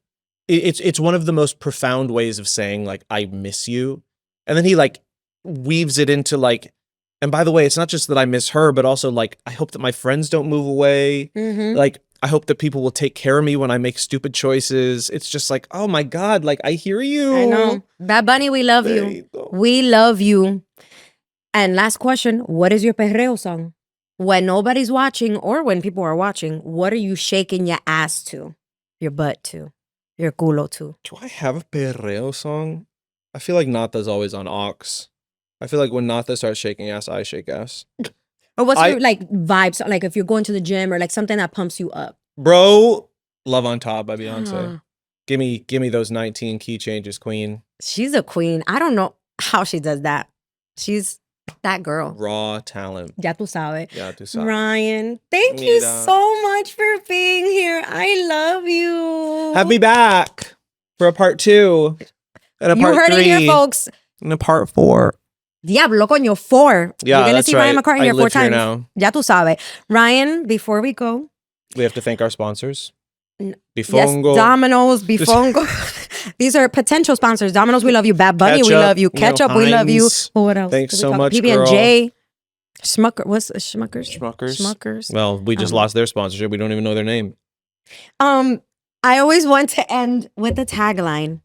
Speaker 2: it's one of the most profound ways of saying like I miss you, and then he like weaves it into like. And by the way, it's not just that I miss her, but also like I hope that my friends don't move away.
Speaker 1: Mm-hmm.
Speaker 2: Like I hope that people will take care of me when I make stupid choices. It's just like, oh my God, like I hear you.
Speaker 1: I know. Bad Bunny, we love you. We love you. And last question, what is your perreo song? When nobody's watching or when people are watching, what are you shaking your ass to? Your butt to? Your culo to?
Speaker 2: Do I have a perreo song? I feel like Nata's always on aux. I feel like when Nata starts shaking ass, I shake ass.
Speaker 1: Or what's your like vibes? Like if you're going to the gym or like something that pumps you up.
Speaker 2: Bro, Love on Top by Beyonce. Give me those 19 key changes, queen.
Speaker 1: She's a queen. I don't know how she does that. She's that girl.
Speaker 2: Raw talent.
Speaker 1: Ya tú sabes.
Speaker 2: Ya tú sabes.
Speaker 1: Ryan, thank you so much for being here. I love you.
Speaker 2: Have me back for a part 2 and a part 3.
Speaker 1: You heard it here, folks.
Speaker 2: And a part 4.
Speaker 1: Diablo, coño, 4.
Speaker 2: Yeah,
Speaker 1: You're gonna
Speaker 2: that's
Speaker 1: see
Speaker 2: right.
Speaker 1: Ryan McCartan
Speaker 2: I
Speaker 1: here 4
Speaker 2: live here
Speaker 1: times.
Speaker 2: now.
Speaker 1: Ya tú sabes. Ryan, before we go.
Speaker 2: We have to thank our sponsors.
Speaker 1: Yes,
Speaker 2: Bifongo.
Speaker 1: Dominoes, Bifongo. These are potential sponsors. Dominoes, we love you. Bad Bunny, we
Speaker 2: Ketchup,
Speaker 1: love you. Ketchup, we love you.
Speaker 2: Heinz.
Speaker 1: What else?
Speaker 2: Thanks
Speaker 1: Did we
Speaker 2: so
Speaker 1: talk-
Speaker 2: much,
Speaker 1: PB&J. Schmucker. What's Schmuckers? Schmuckers.
Speaker 2: Well, we just lost their sponsorship. We don't even know their name.
Speaker 1: I always want to end with the tagline,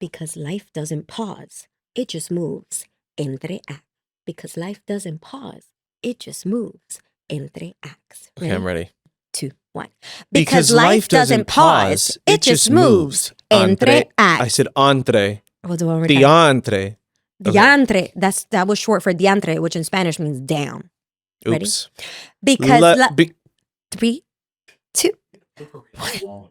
Speaker 1: because life doesn't pause. It just moves. Entre Acts. Because life doesn't pause. It just moves. Entre Acts.
Speaker 2: Okay, I'm ready.
Speaker 1: 2, one.
Speaker 2: Because life doesn't pause, it just moves.
Speaker 1: Entre acts.
Speaker 2: I said entre.
Speaker 1: We'll do it one more time.
Speaker 2: Diantre.
Speaker 1: Diantre. That was short for diantre, which in Spanish means damn. Ready?
Speaker 2: Oops.
Speaker 1: Because 3, 2, 1.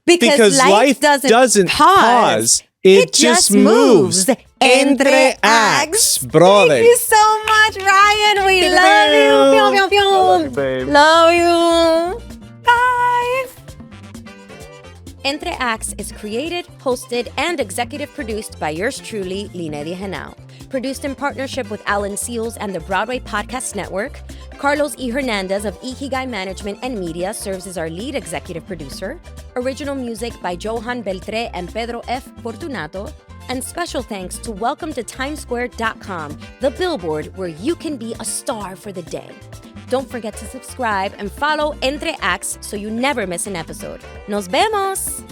Speaker 1: Because life doesn't pause.
Speaker 2: It just moves. Entre acts, brother.
Speaker 1: Thank you so much, Ryan. We love you. Pew, pew, pew.
Speaker 2: Love you, babe.
Speaker 1: Love you. Bye. Entre Acts is created, hosted, and executive produced by yours truly, Linedy Genao. Produced in partnership with Alan Seals and the Broadway Podcast Network. Carlos E. Hernandez of Ikigai Management and Media serves as our lead executive producer. Original music by Johan Beltre and Pedro F. Fortunato. And special thanks to WelcomeToTimesSquare.com, the billboard where you can be a star for the day. Don't forget to subscribe and follow Entre Acts so you never miss an episode. Nos vemos!